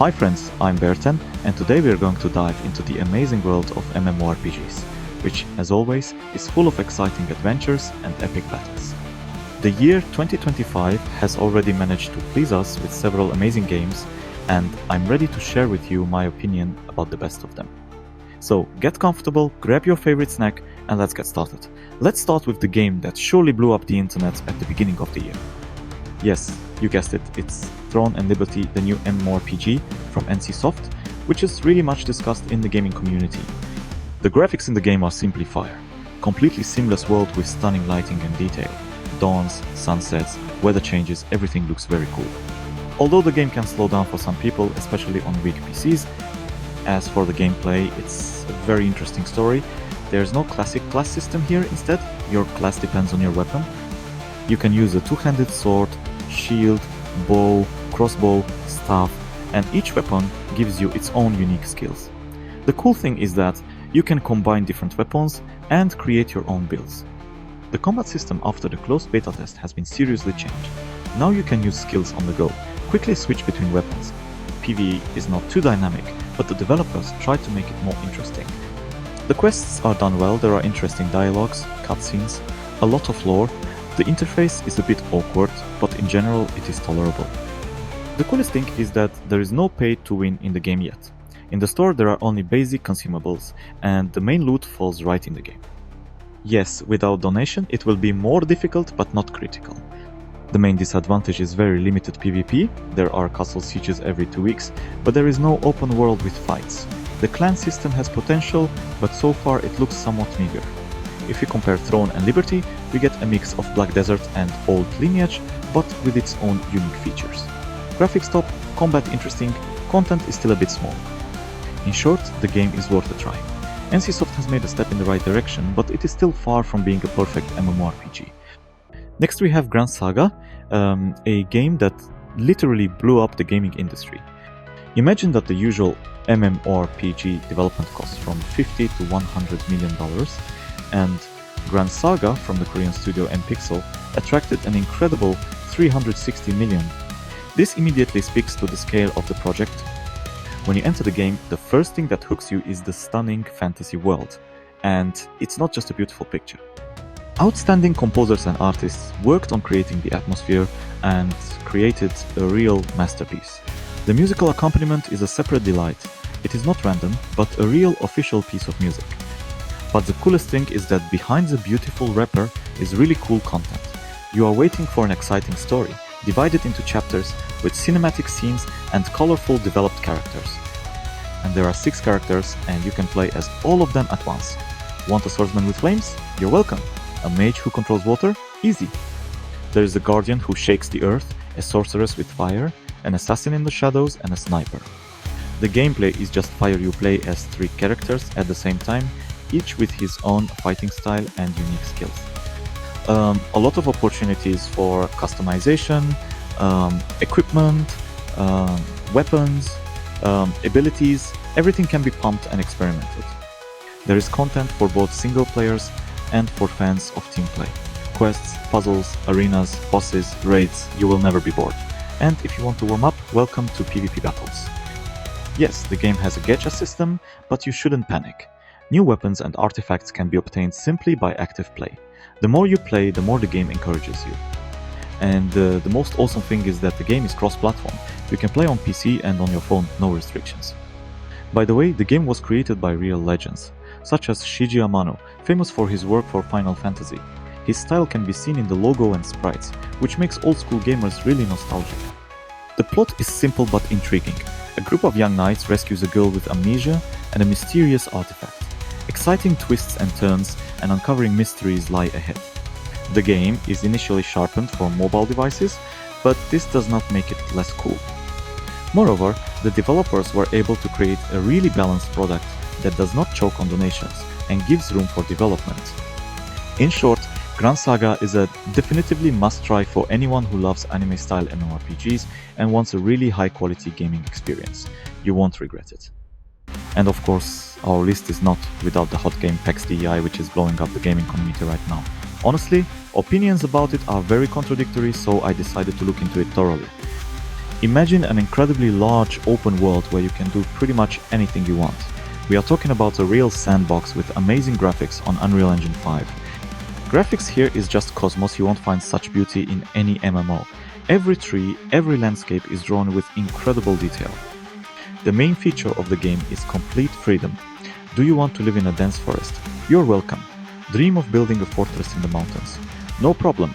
Hi friends, I'm BearTen, and today we are going to dive into the amazing world of MMORPGs, which, as always, is full of exciting adventures and epic battles. The year 2025 has already managed to please us with several amazing games, and I'm ready to share with you my opinion about the best of them. So get comfortable, grab your favorite snack, and let's get started. Let's start with the game that surely blew up the internet at the beginning of the year. Yes, you guessed it, it's Throne and Liberty, the new MMORPG from NCSoft, which is really much discussed in the gaming community. The graphics in the game are simply fire. Completely seamless world with stunning lighting and detail. Dawns, sunsets, weather changes, everything looks very cool. Although the game can slow down for some people, especially on weak PCs, as for the gameplay, it's a very interesting story. There's no classic class system here, instead, your class depends on your weapon. You can use a two-handed sword, shield, bow, crossbow, staff, and each weapon gives you its own unique skills. The cool thing is that you can combine different weapons and create your own builds. The combat system after the closed beta test has been seriously changed. Now you can use skills on the go, quickly switch between weapons. PvE is not too dynamic, but the developers tried to make it more interesting. The quests are done well, there are interesting dialogues, cutscenes, a lot of lore. The interface is a bit awkward, but in general it is tolerable. The coolest thing is that there is no pay to win in the game yet. In the store there are only basic consumables, and the main loot falls right in the game. Yes, without donation it will be more difficult but not critical. The main disadvantage is very limited PvP, there are castle sieges every 2 weeks, but there is no open world with fights. The clan system has potential, but so far it looks somewhat meager. If we compare Throne and Liberty, we get a mix of Black Desert and Old Lineage, but with its own unique features. Graphics top, combat interesting, content is still a bit small. In short, the game is worth a try. NCSoft has made a step in the right direction, but it is still far from being a perfect MMORPG. Next we have Gran Saga, a game that literally blew up the gaming industry. Imagine that the usual MMORPG development costs from $50 to $100 million, and Gran Saga from the Korean studio MPixel attracted an incredible 360 million. This immediately speaks to the scale of the project. When you enter the game, the first thing that hooks you is the stunning fantasy world, and it's not just a beautiful picture. Outstanding composers and artists worked on creating the atmosphere and created a real masterpiece. The musical accompaniment is a separate delight. It is not random, but a real official piece of music. But the coolest thing is that behind the beautiful wrapper is really cool content. You are waiting for an exciting story, divided into chapters with cinematic scenes and colorful developed characters. And there are 6 characters and you can play as all of them at once. Want a swordsman with flames? You're welcome. A mage who controls water? Easy. There is a guardian who shakes the earth, a sorceress with fire, an assassin in the shadows, and a sniper. The gameplay is just fire. You play as 3 characters at the same time, each with his own fighting style and unique skills. A lot of opportunities for customization, equipment, weapons, abilities, everything can be pumped and experimented. There is content for both single players and for fans of team play. Quests, puzzles, arenas, bosses, raids, you will never be bored. And if you want to warm up, welcome to PvP battles. Yes, the game has a gacha system, but you shouldn't panic. New weapons and artifacts can be obtained simply by active play. The more you play, the more the game encourages you. And the most awesome thing is that the game is cross-platform. You can play on PC and on your phone, no restrictions. By the way, the game was created by real legends, such as Shiji Amano, famous for his work for Final Fantasy. His style can be seen in the logo and sprites, which makes old-school gamers really nostalgic. The plot is simple but intriguing. A group of young knights rescues a girl with amnesia and a mysterious artifact. Exciting twists and turns and uncovering mysteries lie ahead. The game is initially sharpened for mobile devices, but this does not make it less cool. Moreover, the developers were able to create a really balanced product that does not choke on donations and gives room for development. In short, Gran Saga is a definitively must-try for anyone who loves anime-style MMORPGs and wants a really high-quality gaming experience. You won't regret it. And of course, our list is not without the hot game Pax Dei, which is blowing up the gaming community right now. Honestly, opinions about it are very contradictory, so I decided to look into it thoroughly. Imagine an incredibly large open world where you can do pretty much anything you want. We are talking about a real sandbox with amazing graphics on Unreal Engine 5. Graphics here is just cosmos, you won't find such beauty in any MMO. Every tree, every landscape is drawn with incredible detail. The main feature of the game is complete freedom. Do you want to live in a dense forest? You're welcome. Dream of building a fortress in the mountains? No problem.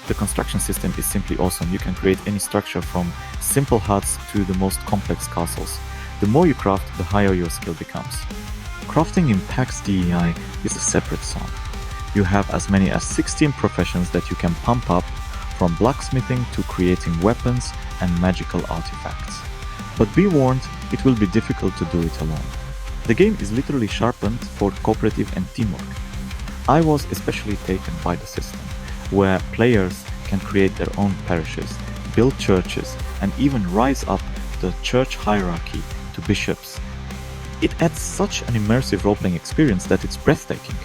The construction system is simply awesome. You can create any structure from simple huts to the most complex castles. The more you craft, the higher your skill becomes. Crafting in Pax Dei is a separate song. You have as many as 16 professions that you can pump up, from blacksmithing to creating weapons and magical artifacts. But be warned, it will be difficult to do it alone. The game is literally sharpened for cooperative and teamwork. I was especially taken by the system, where players can create their own parishes, build churches, and even rise up the church hierarchy to bishops. It adds such an immersive role-playing experience that it's breathtaking.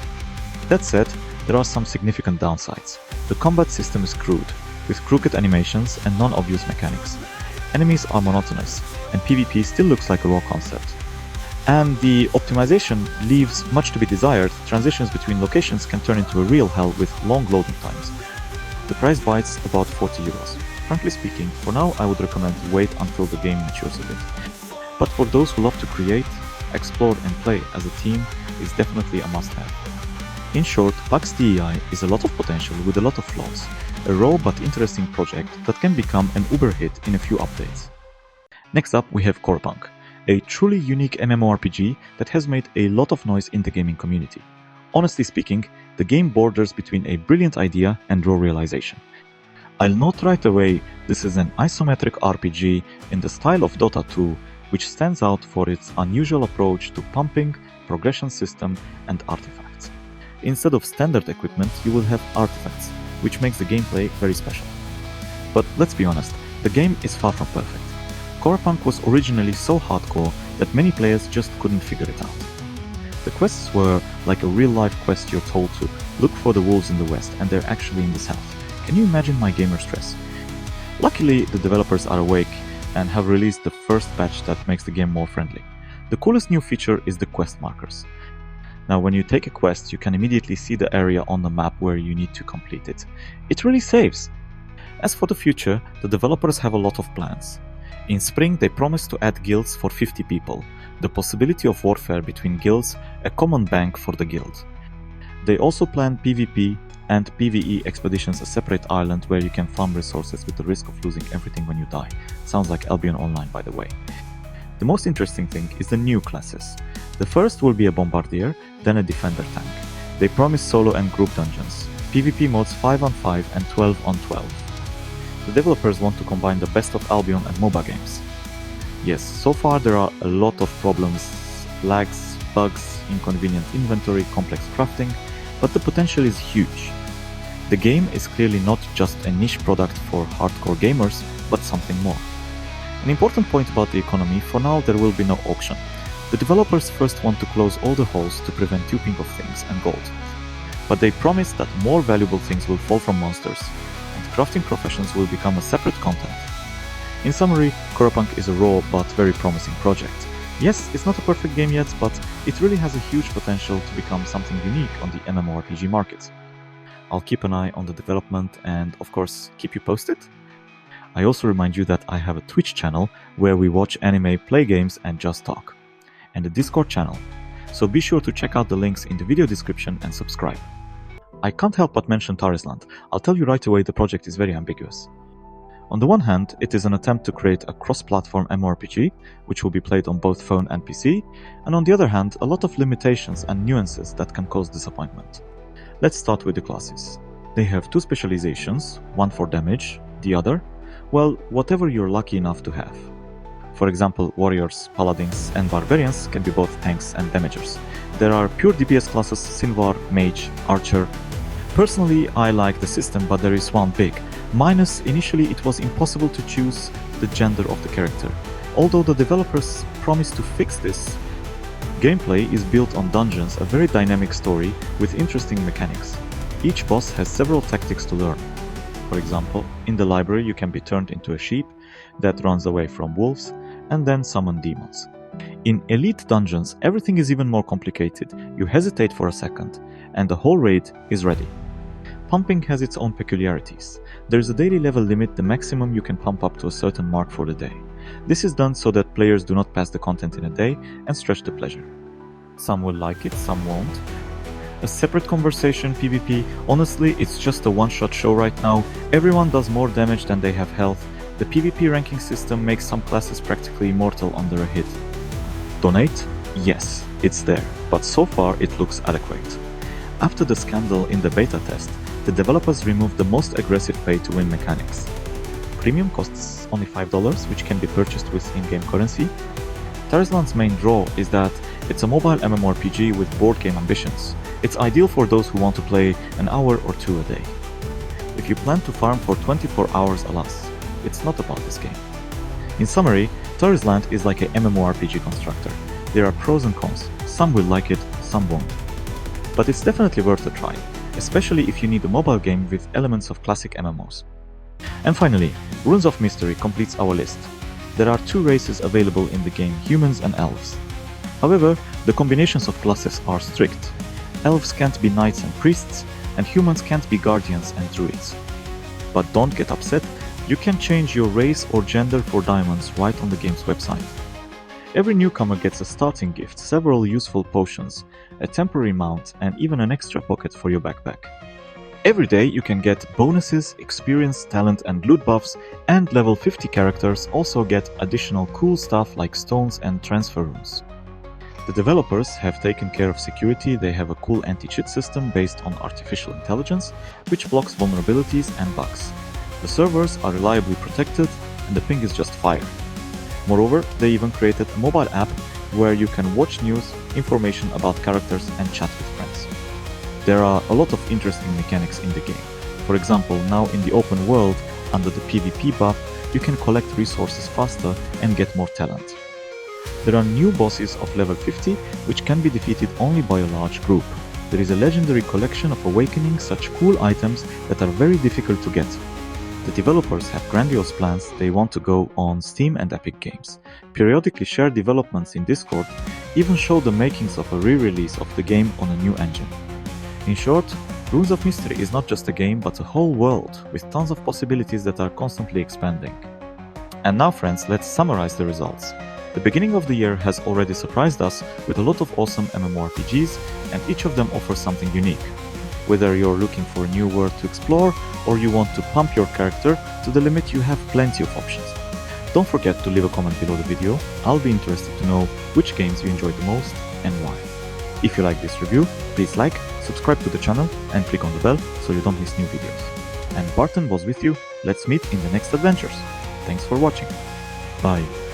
That said, there are some significant downsides. The combat system is crude, with crooked animations and non-obvious mechanics. Enemies are monotonous, and PvP still looks like a raw concept. And the optimization leaves much to be desired. Transitions between locations can turn into a real hell with long loading times. The price bites about €40. Frankly speaking, for now I would recommend wait until the game matures a bit. But for those who love to create, explore and play as a team, is definitely a must-have. In short, Pax Dei is a lot of potential with a lot of flaws, a raw but interesting project that can become an uber hit in a few updates. Next up we have Corepunk, a truly unique MMORPG that has made a lot of noise in the gaming community. Honestly speaking, the game borders between a brilliant idea and raw realization. I'll note right away, this is an isometric RPG in the style of Dota 2, which stands out for its unusual approach to pumping, progression system, and artifacts. Instead of standard equipment, you will have artifacts, which makes the gameplay very special. But let's be honest, the game is far from perfect. Corepunk was originally so hardcore that many players just couldn't figure it out. The quests were like a real-life quest you're told to look for the wolves in the west, and they're actually in the south. Can you imagine my gamer stress? Luckily, the developers are awake and have released the first patch that makes the game more friendly. The coolest new feature is the quest markers. Now, when you take a quest, you can immediately see the area on the map where you need to complete it. It really saves! As for the future, the developers have a lot of plans. In spring, they promised to add guilds for 50 people, the possibility of warfare between guilds, a common bank for the guild. They also plan PvP and PvE expeditions, a separate island where you can farm resources with the risk of losing everything when you die. Sounds like Albion Online, by the way. The most interesting thing is the new classes. The first will be a bombardier, then a defender tank. They promise solo and group dungeons, PvP modes 5 on 5 and 12 on 12. The developers want to combine the best of Albion and MOBA games. Yes, so far there are a lot of problems, lags, bugs, inconvenient inventory, complex crafting, but the potential is huge. The game is clearly not just a niche product for hardcore gamers, but something more. An important point about the economy, for now there will be no auction. The developers first want to close all the holes to prevent duping of things and gold. But they promise that more valuable things will fall from monsters, and crafting professions will become a separate content. In summary, Corepunk is a raw but very promising project. Yes, it's not a perfect game yet, but it really has a huge potential to become something unique on the MMORPG market. I'll keep an eye on the development and, of course, keep you posted. I also remind you that I have a Twitch channel where we watch anime, play games and just talk, and a Discord channel, so be sure to check out the links in the video description and subscribe. I can't help but mention Tarisland. I'll tell you right away, the project is very ambiguous. On the one hand, it is an attempt to create a cross-platform MMORPG, which will be played on both phone and PC, and on the other hand, a lot of limitations and nuances that can cause disappointment. Let's start with the classes. They have two specializations, one for damage, the other, well, whatever you're lucky enough to have. For example, warriors, paladins, and barbarians can be both tanks and damagers. There are pure DPS classes, Silvar, Mage, Archer. Personally, I like the system, but there is one big minus. Initially, it was impossible to choose the gender of the character. Although the developers promised to fix this, gameplay is built on dungeons, a very dynamic story with interesting mechanics. Each boss has several tactics to learn. For example, in the library you can be turned into a sheep, that runs away from wolves, and then summon demons. In elite dungeons, everything is even more complicated. You hesitate for a second, and the whole raid is ready. Pumping has its own peculiarities. There is a daily level limit, the maximum you can pump up to a certain mark for the day. This is done so that players do not pass the content in a day and stretch the pleasure. Some will like it, some won't. A separate conversation, PvP, honestly, it's just a one-shot show right now. Everyone does more damage than they have health. The PvP ranking system makes some classes practically immortal under a hit. Donate? Yes, it's there, but so far it looks adequate. After the scandal in the beta test, the developers removed the most aggressive pay-to-win mechanics. Premium costs only $5, which can be purchased with in-game currency. Tarisland's main draw is that it's a mobile MMORPG with board game ambitions. It's ideal for those who want to play an hour or two a day. If you plan to farm for 24 hours, alas, it's not about this game. In summary, Tarisland is like a MMORPG constructor. There are pros and cons. Some will like it, some won't. But it's definitely worth a try, especially if you need a mobile game with elements of classic MMOs. And finally, Runes of Mystery completes our list. There are two races available in the game, humans and elves. However, the combinations of classes are strict. Elves can't be knights and priests, and humans can't be guardians and druids. But don't get upset, you can change your race or gender for diamonds right on the game's website. Every newcomer gets a starting gift, several useful potions, a temporary mount, and even an extra pocket for your backpack. Every day you can get bonuses, experience, talent and loot buffs, and level 50 characters also get additional cool stuff like stones and transfer runes. The developers have taken care of security. They have a cool anti-cheat system based on artificial intelligence, which blocks vulnerabilities and bugs. The servers are reliably protected, and the ping is just fire. Moreover, they even created a mobile app where you can watch news, information about characters, and chat with friends. There are a lot of interesting mechanics in the game. For example, now in the open world, under the PvP buff, you can collect resources faster and get more talent. There are new bosses of level 50, which can be defeated only by a large group. There is a legendary collection of awakening such cool items that are very difficult to get. The developers have grandiose plans. They want to go on Steam and Epic Games, periodically share developments in Discord, even show the makings of a re-release of the game on a new engine. In short, Runes of Mystery is not just a game, but a whole world with tons of possibilities that are constantly expanding. And now friends, let's summarize the results. The beginning of the year has already surprised us with a lot of awesome MMORPGs, and each of them offers something unique. Whether you're looking for a new world to explore, or you want to pump your character to the limit, you have plenty of options. Don't forget to leave a comment below the video. I'll be interested to know which games you enjoyed the most and why. If you like this review, please like, subscribe to the channel and click on the bell so you don't miss new videos. And BearTen was with you. Let's meet in the next adventures. Thanks for watching. Bye.